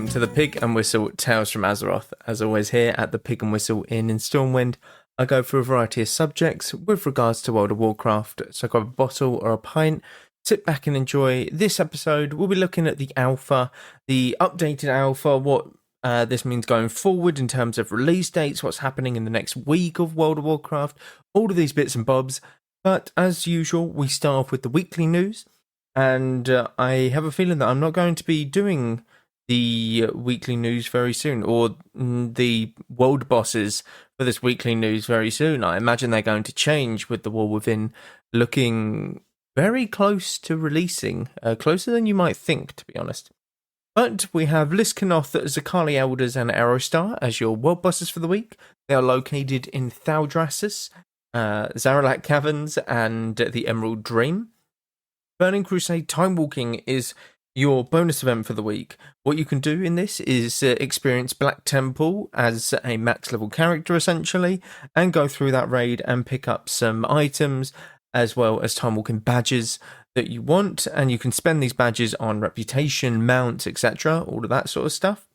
welcome to the Pig and Whistle Tales from Azeroth. As always, here at the Pig and Whistle Inn in Stormwind, I go through a variety of subjects with regards to World of Warcraft. So grab a bottle or a pint, sit back and enjoy. This episode, we'll be looking at the alpha, the updated alpha, what this means going forward in terms of release dates, what's happening in the next week of World of Warcraft, all of these bits and bobs. But as usual, we start off with the weekly news. And I have a feeling that I'm not going to be doing the weekly news very soon, or the world bosses for this weekly news very soon. I imagine they're going to change with the War Within looking very close to releasing, closer than you might think, to be honest. But we have Liskanoth, Zakali Elders, and Aerostar as your world bosses for the week. They are located in Thaldraszus, Zaralak Caverns, and the Emerald Dream. Burning Crusade Time Walking is your bonus event for the week. What you can do in this is experience Black Temple as a max level character essentially, and go through that raid and pick up some items as well as Time Walking badges that you want, and you can spend these badges on reputation, mounts, etc., all of that sort of stuff.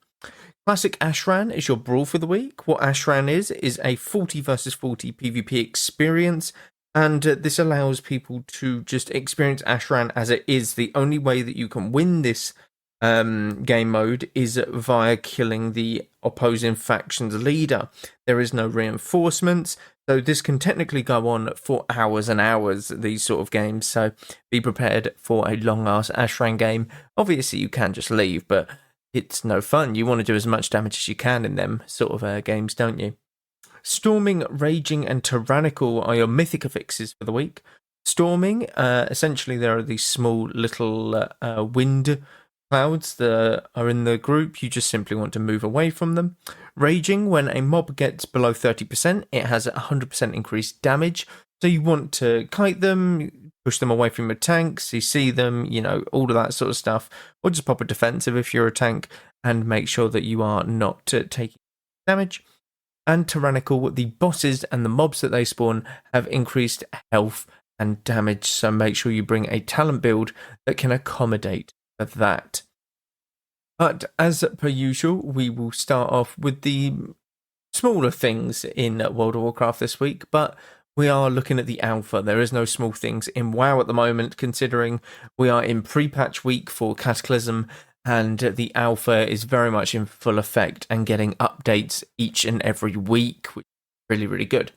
Classic Ashran is your brawl for the week. What Ashran is a 40 versus 40 PvP experience. And this allows people to just experience Ashran as it is. The only way that you can win this game mode is via killing the opposing faction's leader. There is no reinforcements, so this can technically go on for hours and hours, these sort of games. So be prepared for a long-ass Ashran game. Obviously, you can just leave, but it's no fun. You want to do as much damage as you can in them sort of games, don't you? Storming, Raging, and Tyrannical are your mythic affixes for the week. Storming, essentially there are these small little wind clouds that are in the group. You just simply want to move away from them. Raging, when a mob gets below 30%, it has 100% increased damage. So you want to kite them, push them away from your tanks, you see them, you know, all of that sort of stuff. Or just pop a defensive if you're a tank and make sure that you are not taking damage. And Tyrannical, the bosses and the mobs that they spawn have increased health and damage, so make sure you bring a talent build that can accommodate that. But as per usual, we will start off with the smaller things in World of Warcraft this week, but we are looking at the alpha. There is no small things in WoW at the moment, considering we are in pre-patch week for Cataclysm, and the alpha is very much in full effect and getting updates each and every week, which is really, really good.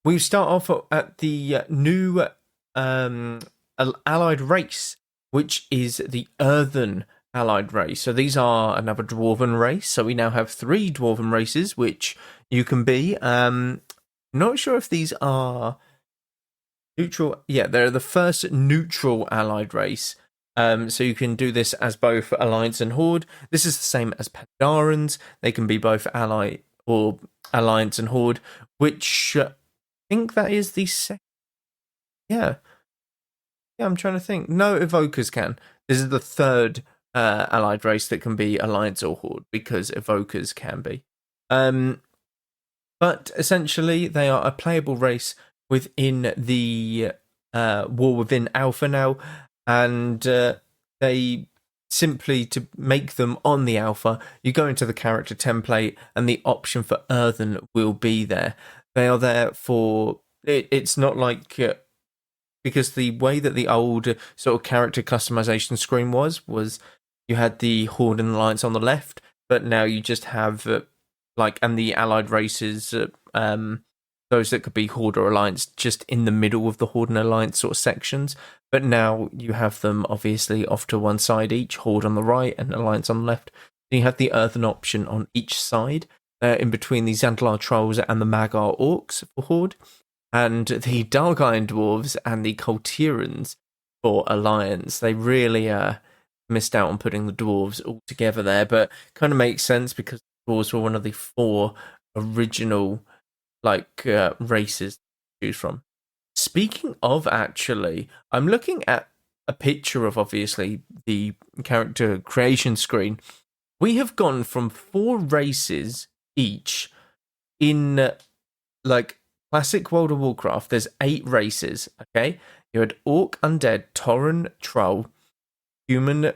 We start off at the new allied race, which is the Earthen allied race. So these are another dwarven race. So we now have 3 dwarven races, which you can be. Not sure if these are neutral. Yeah, they're the first neutral allied race. So you can do this as both Alliance and Horde. This is the same as Pandarans. They can be both Ally or Alliance and Horde, which I think that is the second. Yeah, I'm trying to think. No, Evokers can. This is the third allied race that can be Alliance or Horde, because Evokers can be. But essentially, they are a playable race within the War Within Alpha now. And they simply, to make them on the alpha, you go into the character template and the option for Earthen will be there. They are there for, it's not like, because the way that the old sort of character customization screen was you had the Horde and Alliance on the left, but now you just have, and the allied races, those that could be Horde or Alliance just in the middle of the Horde and Alliance sort of sections. But now you have them obviously off to one side each, Horde on the right and Alliance on the left. Then you have the Earthen option on each side, in between the Xantalar Trolls and the Magar Orcs for Horde, and the Dark Iron Dwarves and the Coltirans for Alliance. They really missed out on putting the Dwarves all together there, but kind of makes sense because the Dwarves were one of the 4 original races to choose from. Speaking of, actually, I'm looking at a picture of obviously the character creation screen. We have gone from 4 races each in classic World of Warcraft. There's 8 races, okay? You had Orc, Undead, Tauren, Troll, Human,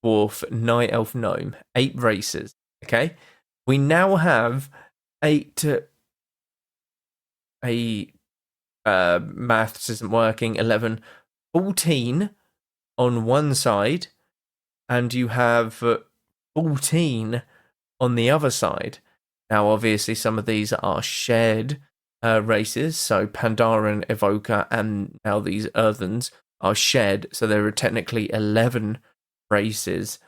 dwarf, night elf, gnome, 8 races. Okay, we now have 8. Maths isn't working. 11, 14 on one side, and you have 14 on the other side. Now, obviously, some of these are shared races. So Pandaren, Evoker, and now these Earthens are shared. So there are technically 11 races.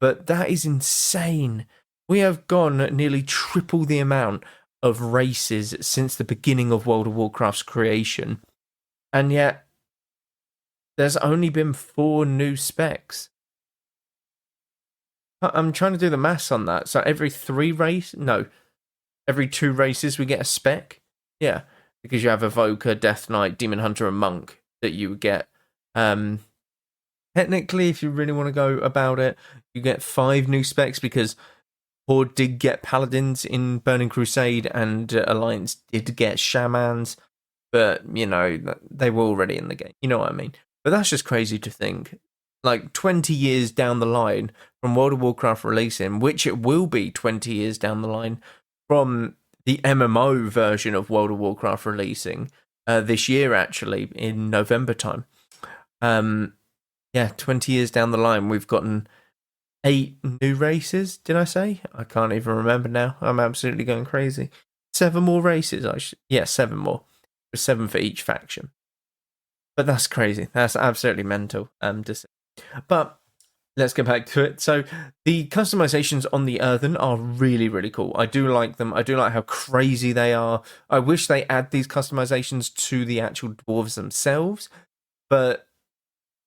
But that is insane. We have gone nearly triple the amount of races since the beginning of World of Warcraft's creation. And yet, there's only been 4 new specs. I'm trying to do the maths on that. So every 2 races we get a spec. Yeah, because you have Evoker, Death Knight, Demon Hunter, and Monk that you would get. Technically, if you really want to go about it, you get 5 new specs because Horde did get Paladins in Burning Crusade and Alliance did get Shamans, but, you know, they were already in the game. You know what I mean? But that's just crazy to think. Like, 20 years down the line from World of Warcraft releasing, which it will be 20 years down the line from the MMO version of World of Warcraft releasing this year, actually, in November time. 20 years down the line, we've gotten 8 new races, did I say? I can't even remember now. I'm absolutely going crazy. 7 more races, 7 more. 7 for each faction. But that's crazy. That's absolutely mental. But let's get back to it. So the customizations on the Earthen are really, really cool. I do like them. I do like how crazy they are. I wish they add these customizations to the actual dwarves themselves. But,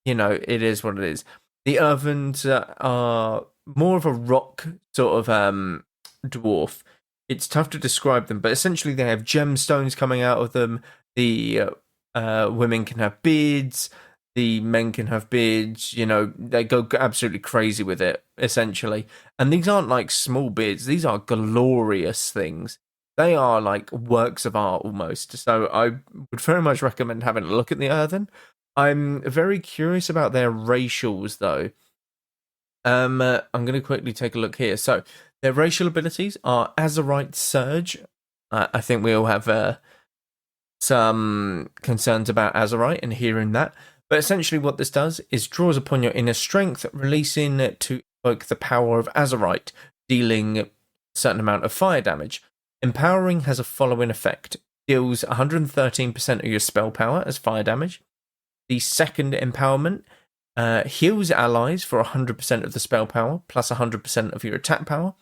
you know, it is what it is. The Earthens are more of a rock sort of dwarf. It's tough to describe them, but essentially they have gemstones coming out of them. The women can have beards. The men can have beards. You know, they go absolutely crazy with it, essentially. And these aren't like small beards. These are glorious things. They are like works of art almost. So I would very much recommend having a look at the Earthen. I'm very curious about their racials, though. I'm going to quickly take a look here. So, their racial abilities are Azerite Surge. I think we all have some concerns about Azerite and hearing that. But essentially what this does is draws upon your inner strength, releasing it to evoke the power of Azerite, dealing a certain amount of fire damage. Empowering has a following effect. Deals 113% of your spell power as fire damage. The second empowerment heals allies for 100% of the spell power, plus 100% of your attack power.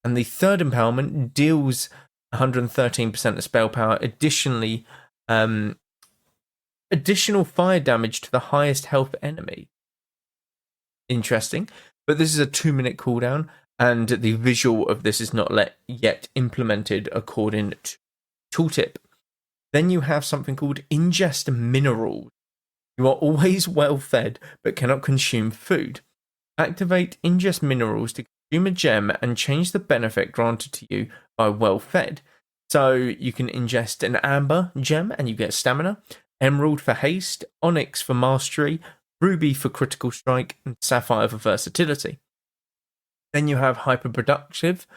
And the third empowerment deals 113% of spell power, additionally, additional fire damage to the highest health enemy. Interesting. But this is a 2-minute cooldown, and the visual of this is not yet implemented according to tooltip. Then you have something called ingest minerals. You are always well fed, but cannot consume food. Activate ingest minerals to consume a gem and change the benefit granted to you by well fed. So you can ingest an amber gem and you get stamina, emerald for haste, onyx for mastery, ruby for critical strike, and sapphire for versatility. Then you have hyperproductive.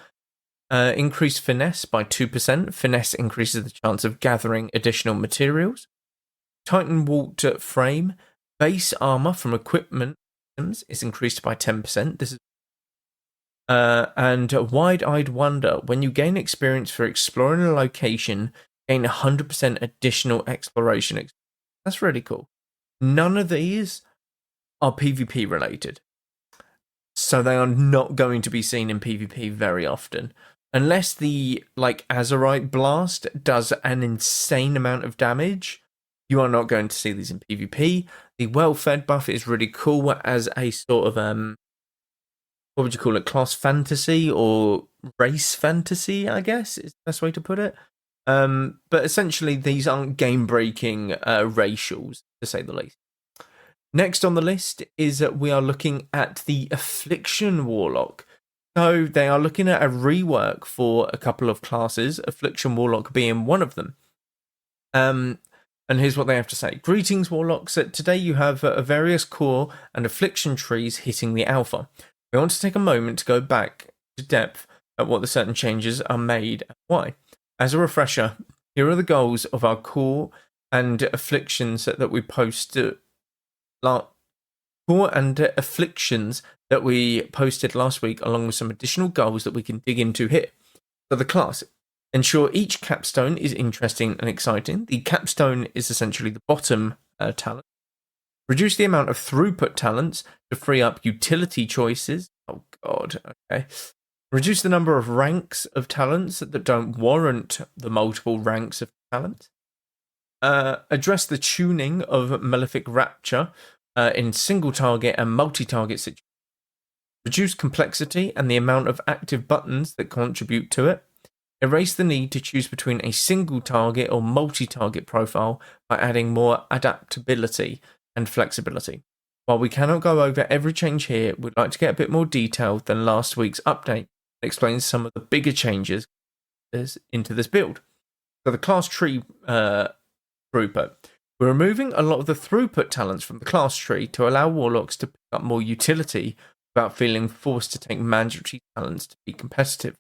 Increase finesse by 2%. Finesse increases the chance of gathering additional materials. Titan Walt frame. Base armor from equipment items is increased by 10%. This is and Wide-Eyed Wonder. When you gain experience for exploring a location, gain 100% additional exploration. That's really cool. None of these are PvP related. So they are not going to be seen in PvP very often. Unless the Azerite Blast does an insane amount of damage, you are not going to see these in PvP. The well-fed buff is really cool as a sort of what would you call it? Class fantasy or race fantasy, I guess is the best way to put it. But essentially, these aren't game-breaking racials, to say the least. Next on the list is that we are looking at the Affliction Warlock. So they are looking at a rework for a couple of classes, Affliction Warlock being one of them. And here's what they have to say. Greetings, Warlocks. Today you have various core and affliction trees hitting the alpha. We want to take a moment to go back to depth at what the certain changes are made and why. As a refresher, here are the goals of our core and afflictions that we posted last week, along with some additional goals that we can dig into here. So the class. Ensure each capstone is interesting and exciting. The capstone is essentially the bottom talent. Reduce the amount of throughput talents to free up utility choices. Oh god, okay. Reduce the number of ranks of talents that don't warrant the multiple ranks of talents. Address the tuning of Malefic Rapture in single target and multi-target situations. Reduce complexity and the amount of active buttons that contribute to it. Erase the need to choose between a single target or multi-target profile by adding more adaptability and flexibility. While we cannot go over every change here, we'd like to get a bit more detailed than last week's update that explains some of the bigger changes into this build. So the class tree throughput. We're removing a lot of the throughput talents from the class tree to allow Warlocks to pick up more utility without feeling forced to take mandatory talents to be competitive.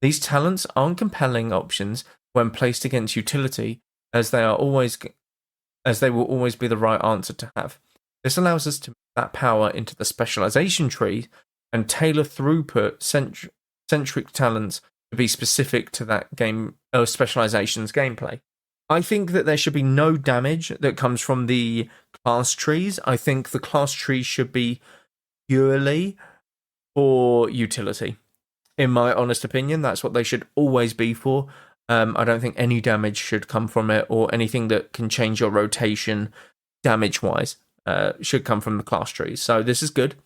These talents aren't compelling options when placed against utility, as they will always be the right answer to have. This allows us to move that power into the specialization tree and tailor throughput centric talents to be specific to that game or specialization's gameplay. I think that there should be no damage that comes from the class trees. I think the class trees should be purely for utility. In my honest opinion, that's what they should always be for. I don't think any damage should come from it, or anything that can change your rotation damage-wise should come from the class trees. So this is good.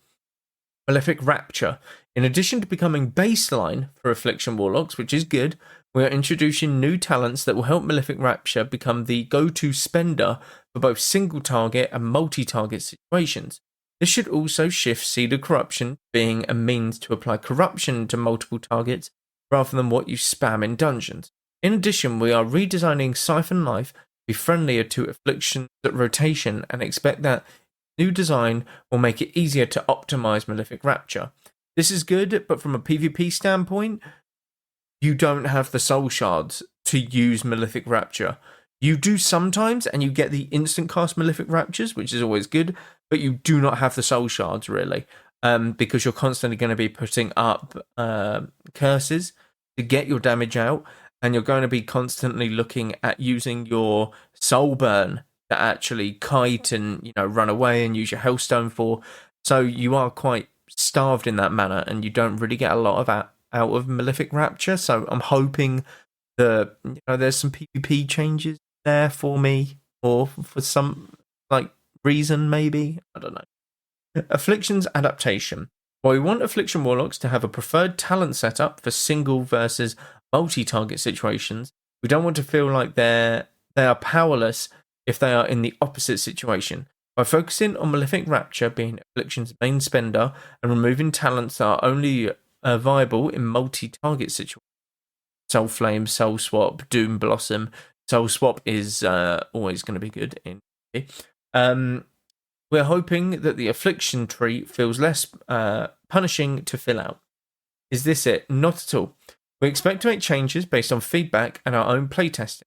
Malefic Rapture. In addition to becoming baseline for Affliction Warlocks, which is good, we are introducing new talents that will help Malefic Rapture become the go-to spender for both single-target and multi-target situations. This should also shift Seed Corruption being a means to apply corruption to multiple targets rather than what you spam in dungeons. In addition, we are redesigning Siphon Life to be friendlier to Affliction's rotation and expect that new design will make it easier to optimize Malefic Rapture. This is good, but from a PvP standpoint, you don't have the soul shards to use Malefic Rapture. You do sometimes, and you get the instant cast Malefic Raptures, which is always good, but you do not have the soul shards, really, because you're constantly going to be putting up curses to get your damage out, and you're going to be constantly looking at using your soul burn to actually kite and run away and use your hellstone for. So you are quite starved in that manner, and you don't really get a lot of out of Malefic Rapture. So I'm hoping that there's some PvP changes there for me, or for some reason, maybe. I don't know. Affliction's adaptation. While we want Affliction Warlocks to have a preferred talent setup for single versus multi-target situations, we don't want to feel like they are powerless if they are in the opposite situation. By focusing on Malefic Rapture being Affliction's main spender and removing talents that are only viable in multi-target situations, Soul Flame, Soul Swap, Doom Blossom. Soul Swap is always going to be good in we're hoping that the Affliction tree feels less punishing to fill out. Is this it? Not at all. We expect to make changes based on feedback and our own playtesting.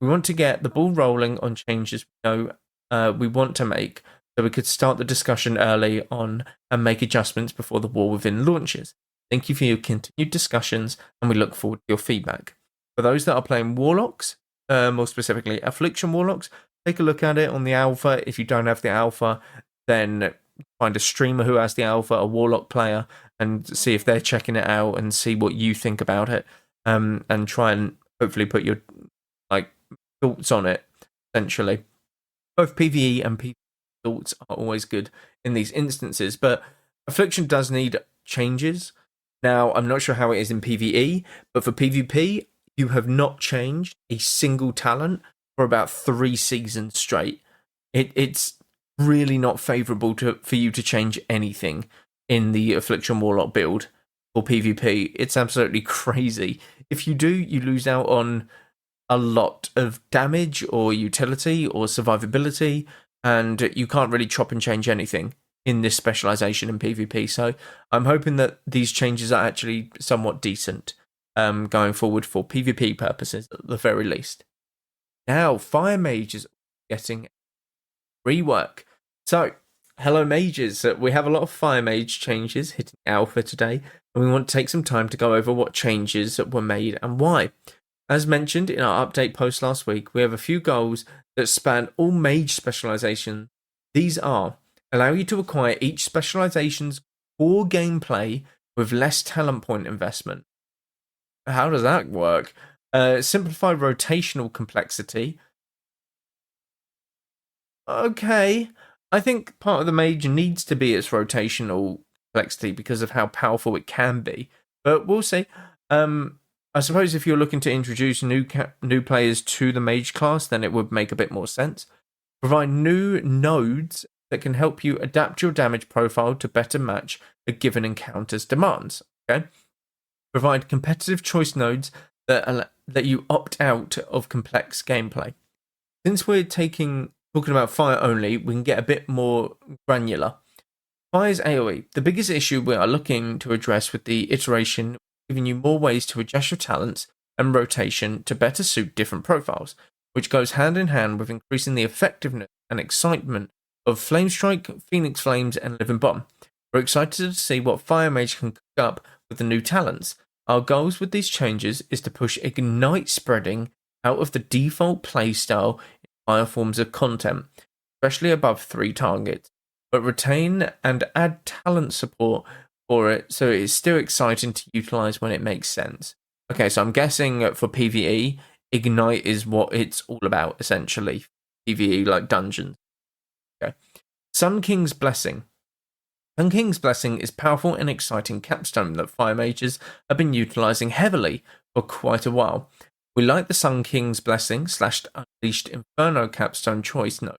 We want to get the ball rolling on changes we know we want to make, so we could start the discussion early on and make adjustments before the War Within launches. Thank you for your continued discussions, and we look forward to your feedback. For those that are playing Warlocks, more specifically Affliction Warlocks, take a look at it on the alpha. If you don't have the alpha, then find a streamer who has the alpha, a Warlock player, and see if they're checking it out and see what you think about it, and try and hopefully put your thoughts on it, essentially. Both PvE and PvP thoughts are always good in these instances, but Affliction does need changes. Now, I'm not sure how it is in PvE, but for PvP, you have not changed a single talent for about 3 seasons straight. It's really not favourable for you to change anything in the Affliction Warlock build for PvP. It's absolutely crazy. If you do, you lose out on a lot of damage or utility or survivability, and you can't really chop and change anything in this specialization in PvP. So I'm hoping that these changes are actually somewhat decent going forward for PvP purposes at the very least. Now, Fire Mage is getting rework. So, hello mages, we have a lot of Fire Mage changes hitting alpha today, and we want to take some time to go over what changes were made and why. As mentioned in our update post last week, we have a few goals that span all mage specialization. These are: allow you to acquire each specialization's core gameplay with less talent point investment. How does that work? Simplify rotational complexity. Okay, I think part of the mage needs to be its rotational complexity because of how powerful it can be, but we'll see. I suppose if you're looking to introduce new players to the mage class, then it would make a bit more sense. Provide new nodes that can help you adapt your damage profile to better match a given encounter's demands. Okay. Provide competitive choice nodes that you opt out of complex gameplay. Since we're talking about fire only, we can get a bit more granular. Fire's AoE. The biggest issue we are looking to address with the iteration, giving you more ways to adjust your talents and rotation to better suit different profiles, which goes hand in hand with increasing the effectiveness and excitement of Flame Strike, Phoenix Flames, and Living Bomb. We're excited to see what Fire Mage can cook up with the new talents. Our goals with these changes is to push Ignite spreading out of the default playstyle in higher forms of content, especially above 3 targets, but retain and add talent support for it so it is still exciting to utilize when it makes sense. Okay, so I'm guessing for PvE, Ignite is what it's all about, essentially. PvE, like dungeons. Okay. Sun King's Blessing. Sun King's Blessing is powerful and exciting capstone that Fire Mages have been utilizing heavily for quite a while. We like the Sun King's Blessing / Unleashed Inferno capstone choice note,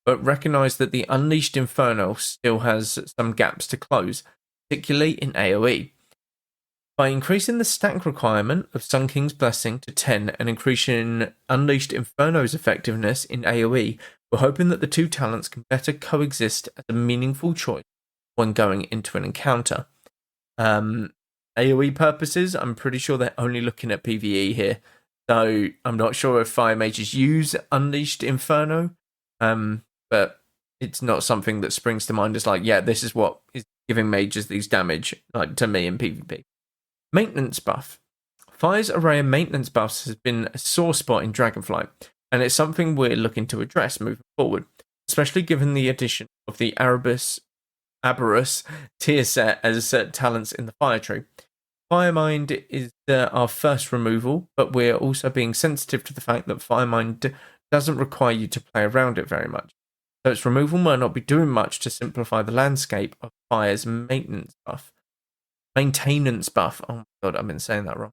but recognise that the Unleashed Inferno still has some gaps to close, particularly in AoE. By increasing the stack requirement of Sun King's Blessing to 10 and increasing Unleashed Inferno's effectiveness in AoE, we're hoping that the two talents can better coexist as a meaningful choice when going into an encounter. AoE purposes, I'm pretty sure they're only looking at PvE here, so I'm not sure if Fire Mages use Unleashed Inferno, but it's not something that springs to mind as like, yeah, this is what is giving mages these damage, like to me in PvP. Maintenance buff. Fire's array of maintenance buffs has been a sore spot in Dragonflight, and it's something we're looking to address moving forward, especially given the addition of the Aberrus tier set as talents in the Fire Tree. Firemind is our first removal, but we're also being sensitive to the fact that Firemind doesn't require you to play around it very much, so its removal might not be doing much to simplify the landscape of Fire's maintenance buff. Maintenance buff. Oh my god, I've been saying that wrong.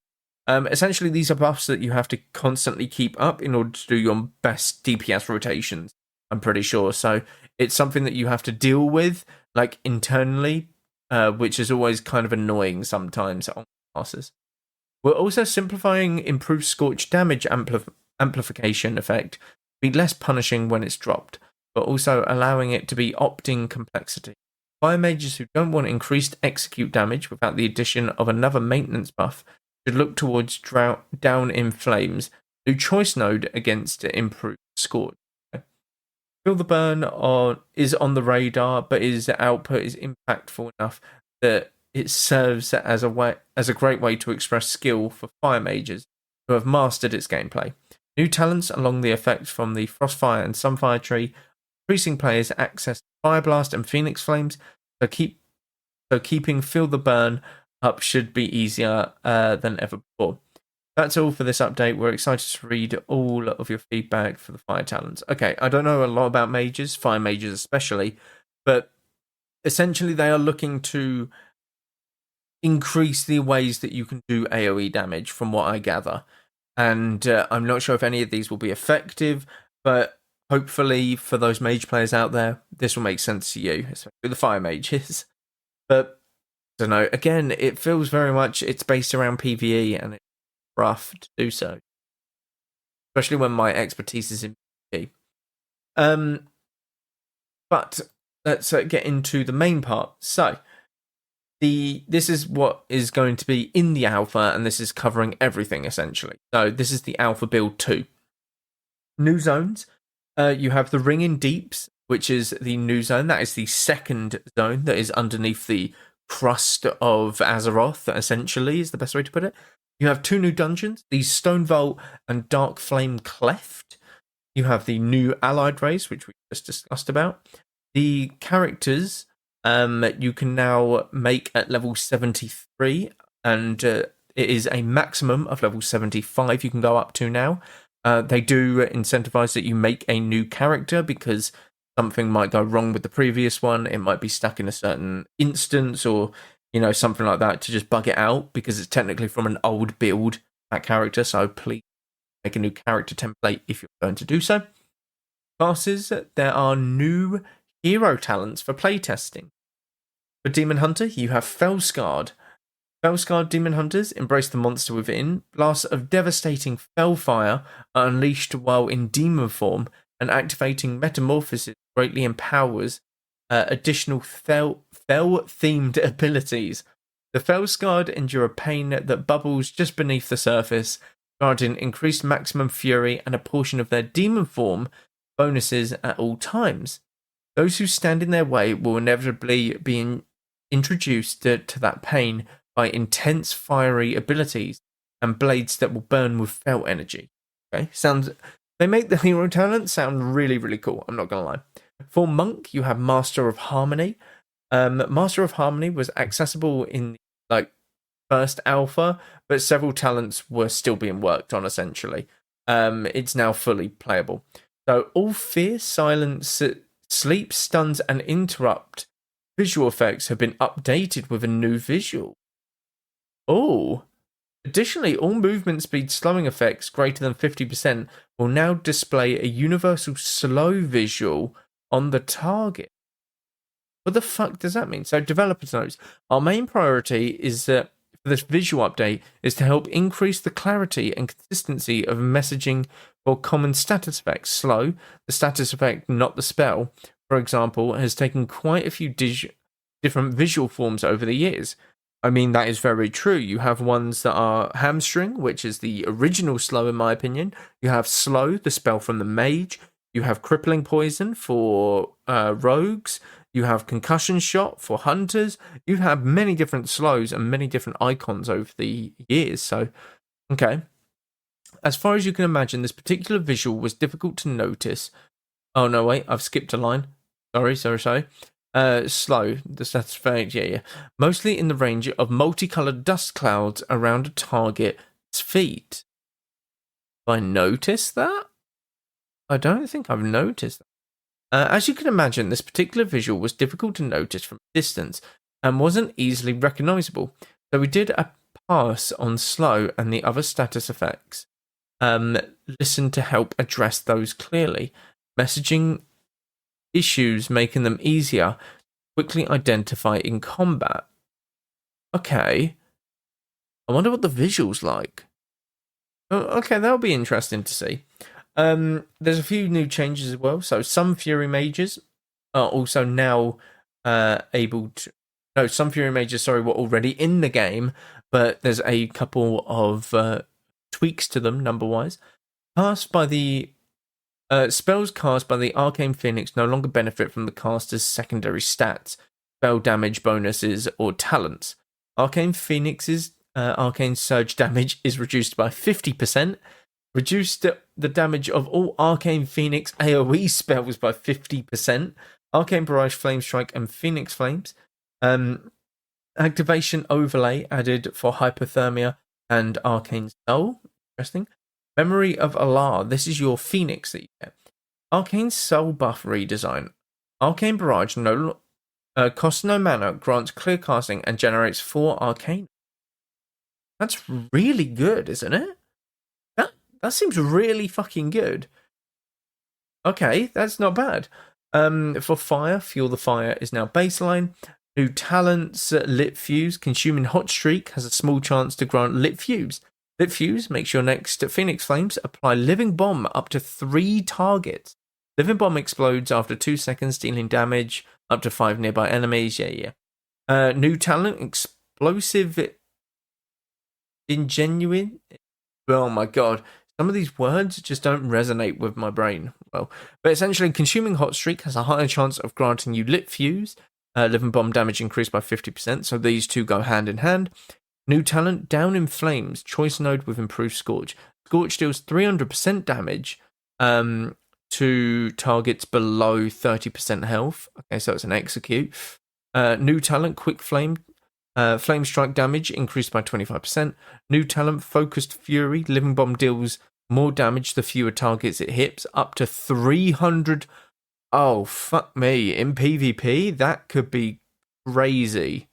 Essentially, these are buffs that you have to constantly keep up in order to do your best DPS rotations, I'm pretty sure. So it's something that you have to deal with, like, internally, which is always kind of annoying sometimes on classes. We're also simplifying improved Scorch damage amplification effect, be less punishing when it's dropped, but also allowing it to be opting complexity. Fire mages who don't want increased execute damage without the addition of another maintenance buff should look towards Down in Flames, new choice node against improved Scorch. Feel the Burn is on the radar, but his output is impactful enough that it serves as a great way to express skill for fire mages who have mastered its gameplay. New talents along the effect from the Frostfire and Sunfire tree, increasing players' access to Fire Blast and Phoenix Flames, so keeping Feel the Burn up should be easier than ever before. That's all for this update. We're excited to read all of your feedback for the fire talents. Okay, I don't know a lot about mages, fire mages especially, but essentially they are looking to increase the ways that you can do AoE damage from what I gather. And I'm not sure if any of these will be effective, but hopefully for those mage players out there, this will make sense to you, especially the fire mages. But I don't know, again, it feels very much it's based around PvE and it's rough to do so. especially when my expertise is in PvP. But let's get into the main part. So, this is what is going to be in the alpha, and this is covering everything essentially. So this is the alpha build 2. New zones. You have the Ring in Deeps, which is the new zone. That is the second zone that is underneath the crust of Azeroth, essentially, is the best way to put it. You have 2 new dungeons, the Stone Vault and Dark Flame Cleft. You have the new allied race, which we just discussed about. The characters you can now make at level 73, and it is a maximum of level 75 you can go up to now. They do incentivize that you make a new character because something might go wrong with the previous one. It might be stuck in a certain instance or, something like that, to just bug it out because it's technically from an old build, that character. So please make a new character template if you're going to do so. Classes, there are new hero talents for playtesting. For Demon Hunter, you have Fellscarred. Fellscarred Demon Hunters embrace the monster within. Blasts of devastating Fellfire are unleashed while in demon form, and activating Metamorphosis greatly empowers additional Fell-themed abilities. The Fellscarred endure a pain that bubbles just beneath the surface, granting increased maximum fury and a portion of their demon form bonuses at all times. Those who stand in their way will inevitably be introduced to that pain by intense fiery abilities and blades that will burn with fell energy. Okay, they make the hero talent sound really, really cool. I'm not gonna lie. For Monk, you have Master of Harmony. Master of Harmony was accessible in first alpha, but several talents were still being worked on. Essentially, it's now fully playable. So all fear, silence, sleep, stuns, and interrupt visual effects have been updated with a new visual. Oh. Additionally, all movement speed slowing effects greater than 50% will now display a universal slow visual on the target. What the fuck does that mean? So developers notes, our main priority is that for this visual update is to help increase the clarity and consistency of messaging for common status effects. Slow, the status effect, not the spell, for example, has taken quite a few different visual forms over the years. I mean, that is very true. You have ones that are Hamstring, which is the original slow in my opinion. You have Slow, the spell from the mage. You have Crippling Poison for rogues. You have Concussion Shot for hunters. You have many different slows and many different icons over the years. So, okay. As far as you can imagine, this particular visual was difficult to notice. Oh, no, wait, I've skipped a line. Sorry. Slow, the status effect, yeah. Mostly in the range of multicolored dust clouds around a target's feet. Have I noticed that? I don't think I've noticed that. As you can imagine, this particular visual was difficult to notice from a distance and wasn't easily recognizable. So we did a pass on slow and the other status effects. Listen to help address those clearly. Messaging issues, making them easier to quickly identify in combat. Okay. I wonder what the visual's like. Oh, okay, that'll be interesting to see. There's a few new changes as well. So some Fury Mages are also now able to... No, some Fury Mages, were already in the game, but there's a couple of tweaks to them, number-wise. Spells cast by the Arcane Phoenix no longer benefit from the caster's secondary stats, spell damage bonuses, or talents. Arcane Phoenix's Arcane Surge damage is reduced by 50%, reduced the damage of all Arcane Phoenix AoE spells by 50%, Arcane Barrage, Flame Strike, and Phoenix Flames. Activation Overlay added for Hypothermia and Arcane Soul. Interesting. Memory of Allah, this is your Phoenix that you get. Arcane Soul buff redesign. Arcane Barrage costs no mana, grants clear casting, and generates 4 arcane. That's really good, isn't it? That seems really fucking good. Okay, that's not bad. For fire, Fuel the Fire is now baseline. New talents, Lit Fuse. Consuming Hot Streak has a small chance to grant Lit Fuse. Lit Fuse makes your next Phoenix Flames apply Living Bomb up to 3 targets. Living Bomb explodes after 2 seconds, dealing damage up to 5 nearby enemies. Yeah. New talent, Explosive Ingenuine. Oh my god. Some of these words just don't resonate with my brain. Well, but essentially, Consuming Hot Streak has a higher chance of granting you Lit Fuse. Living Bomb damage increased by 50%, so these two go hand in hand. New talent, Down in Flames, choice node with improved Scorch. Scorch deals 300% damage to targets below 30% health. Okay, so it's an execute. New talent, Quick Flame. Flame strike damage increased by 25%. New talent, Focused Fury. Living Bomb deals more damage the fewer targets it hits, up to 300. Oh, fuck me. In PvP, that could be crazy.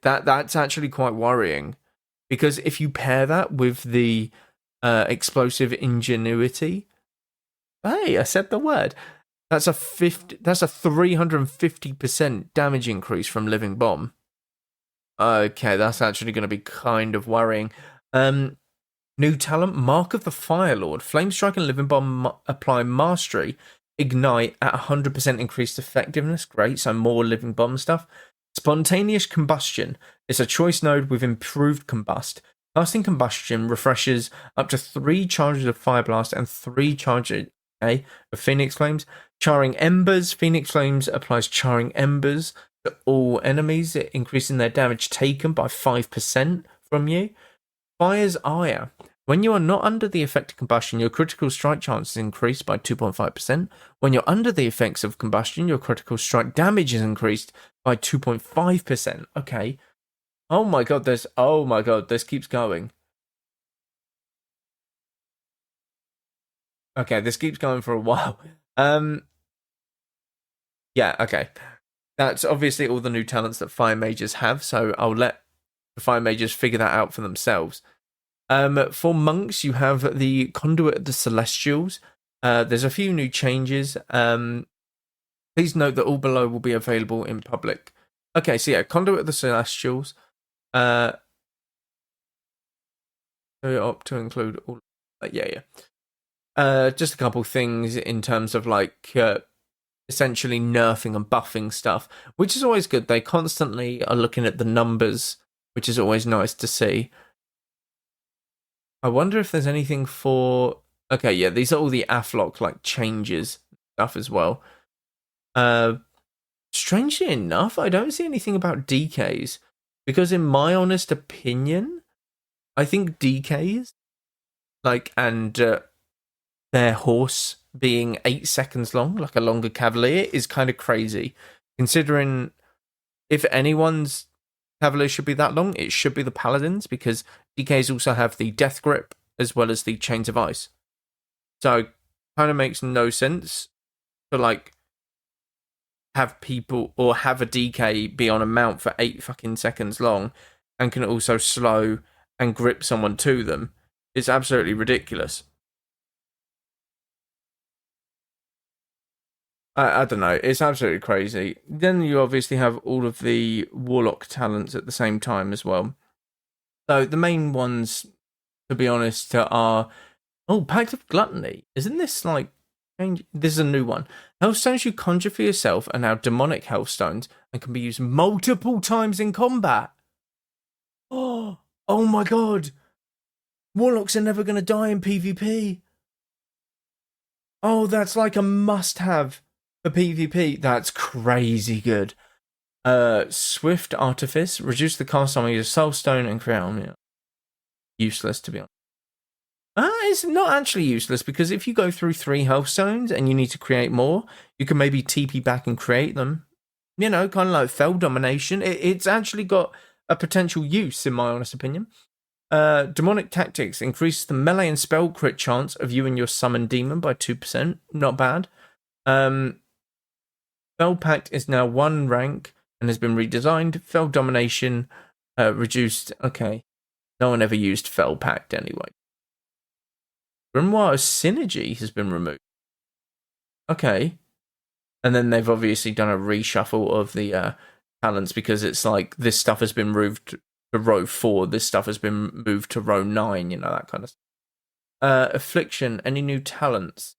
That's actually quite worrying. Because if you pair that with the Explosive Ingenuity, hey, I said the word. That's a 350% damage increase from Living Bomb. Okay, that's actually going to be kind of worrying. New talent, Mark of the Firelord. Flame Strike and Living Bomb apply Mastery. Ignite at 100% increased effectiveness. Great, so more Living Bomb stuff. Spontaneous Combustion. It's a choice node with improved Combust. Casting Combustion refreshes up to 3 charges of Fire Blast and 3 charges of Phoenix Flames. Charring Embers. Phoenix Flames applies Charring Embers to all enemies, increasing their damage taken by 5% from you. Fire's Ire. When you are not under the effect of combustion, your critical strike chance is increased by 2.5%. When you're under the effects of combustion, your critical strike damage is increased by 2.5%. Okay. Oh my god, this keeps going. Okay, this keeps going for a while. Yeah, okay. That's obviously all the new talents that fire mages have, so I'll let the fire mages figure that out for themselves. For monks, you have the Conduit of the Celestials. There's a few new changes. Please note that all below will be available in public. Okay, so yeah, Conduit of the Celestials. Opt to include all. Yeah. Just a couple things in terms of like essentially nerfing and buffing stuff, which is always good. They constantly are looking at the numbers, which is always nice to see. I wonder if there's anything for. Okay, yeah, these are all the Afflock like changes stuff as well. Strangely enough, I don't see anything about DKs because, in my honest opinion, I think DKs and their horse being 8 seconds long, like a longer cavalier, is kind of crazy. Considering if anyone's cavalier should be that long, it should be the paladins, because DKs also have the death grip as well as the chains of ice. So kind of makes no sense to have people or have a DK be on a mount for 8 fucking seconds long and can also slow and grip someone to them. It's absolutely ridiculous. I don't know. It's absolutely crazy. Then you obviously have all of the Warlock talents at the same time as well. So the main ones, to be honest, are... Oh, Pact of Gluttony. Isn't this this is a new one. Healthstones you conjure for yourself are now demonic healthstones and can be used multiple times in combat. Oh my god. Warlocks are never going to die in PvP. Oh, that's like a must-have for PvP. That's crazy good. Swift Artifice. Reduce the cast time of your soulstone and create... Useless, to be honest. It's not actually useless, because if you go through 3 health stones and you need to create more, you can maybe TP back and create them. You know, kind of like Fel Domination. It's actually got a potential use, in my honest opinion. Demonic Tactics increases the melee and spell crit chance of you and your summoned demon by 2%. Not bad. Fel Pact is now 1 rank and has been redesigned. Fel Domination reduced. Okay. No one ever used Fel Pact anyway. Grimoire Synergy has been removed. Okay. And then they've obviously done a reshuffle of the talents, because it's like this stuff has been to row 4. This stuff has been moved to row 9, you know, that kind of stuff. Affliction, any new talents?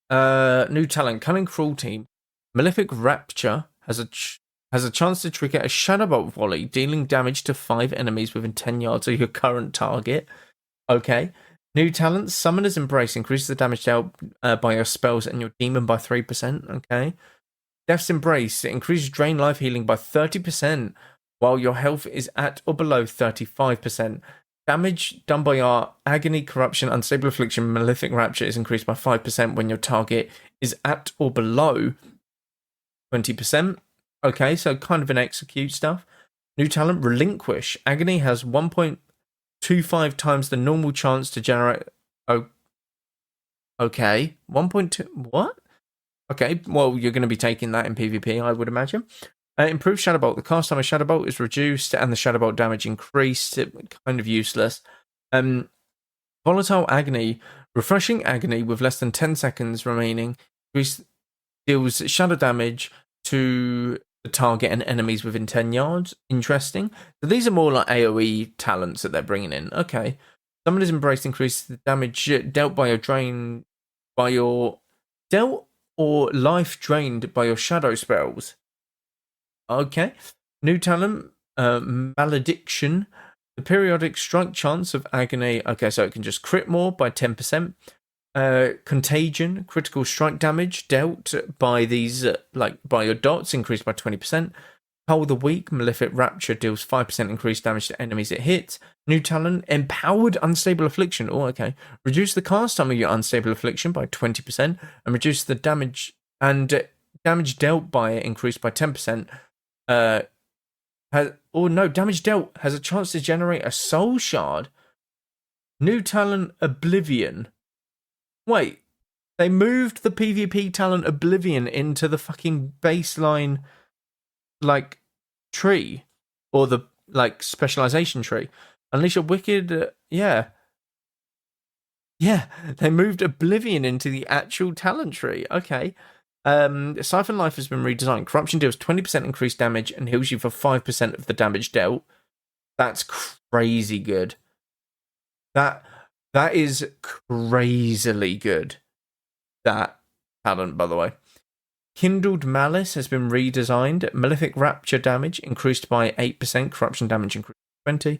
New talent, Cunning Cruelty. Malefic Rapture has a chance to trigger a Shadowbolt volley, dealing damage to 5 enemies within 10 yards of your current target. Okay. New talent, Summoner's Embrace, increases the damage dealt by your spells and your demon by 3%. Okay. Death's Embrace, it increases drain life healing by 30%, while your health is at or below 35%. Damage done by your Agony, Corruption, Unstable Affliction, Malefic Rapture is increased by 5% when your target is at or below 20%. Okay, so kind of an execute stuff. New talent, Relinquish. Agony has 1.25 times the normal chance to generate... Oh, okay, 1.2... What? Okay, well, you're going to be taking that in PvP, I would imagine. Improved Shadowbolt. The cast time of Shadowbolt is reduced and the Shadowbolt damage increased. Kind of useless. Volatile Agony. Refreshing Agony with less than 10 seconds remaining. Deals shadow damage to the target and enemies within 10 yards. Interesting. So these are more like AoE talents that they're bringing in. Okay. Summoner's Embrace increases the damage dealt by your drain... By your... Dealt or life drained by your shadow spells. Okay. New talent, Malediction. The periodic strike chance of Agony. Okay, so it can just crit more by 10%. Contagion. Critical strike damage dealt by these, by your dots, increased by 20%. Cull the Weak. Malefic Rapture deals 5% increased damage to enemies it hits. New talent, Empowered Unstable Affliction. Oh, okay. Reduce the cast time of your Unstable Affliction by 20% and reduce the damage damage dealt by it increased by 10%. Damage dealt has a chance to generate a soul shard. New talent, Oblivion. Wait, they moved the PvP talent Oblivion into the fucking baseline, tree, or the, specialization tree. Unleash a wicked, yeah, they moved Oblivion into the actual talent tree. Okay. Siphon Life has been redesigned. Corruption deals 20% increased damage and heals you for 5% of the damage dealt. That's crazy good. That is crazily good. That talent, by the way. Kindled Malice has been redesigned. Malefic Rapture damage increased by 8%. Corruption damage increased by 20%.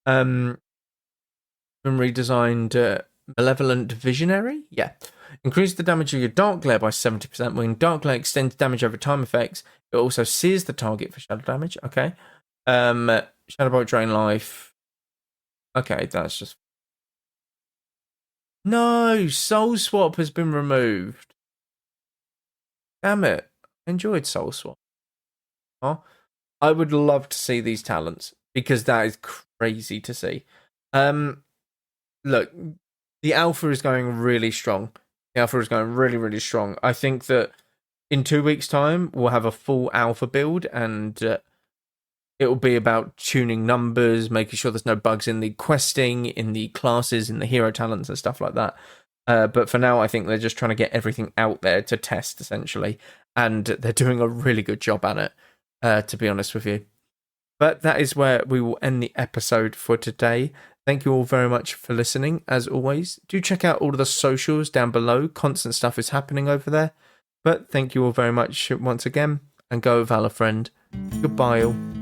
Been redesigned. Malevolent Visionary? Yeah. Increase the damage of your Dark Glare by 70%. When Dark Glare extends damage over time effects, it also sears the target for shadow damage. Okay. Shadowbolt drain life. Okay, that's just... No! Soul Swap has been removed. Damn it. I enjoyed Soul Swap. Oh, I would love to see these talents, because that is crazy to see. Look, the alpha is going really strong. The alpha is going really, really strong. I think that in 2 weeks' time, we'll have a full alpha build, and it will be about tuning numbers, making sure there's no bugs in the questing, in the classes, in the hero talents and stuff like that. But for now, I think they're just trying to get everything out there to test, essentially. And they're doing a really good job at it, to be honest with you. But that is where we will end the episode for today. Thank you all very much for listening. As always, do check out all of the socials down below. Constant stuff is happening over there. But thank you all very much once again. And go Valor Friend. Goodbye all.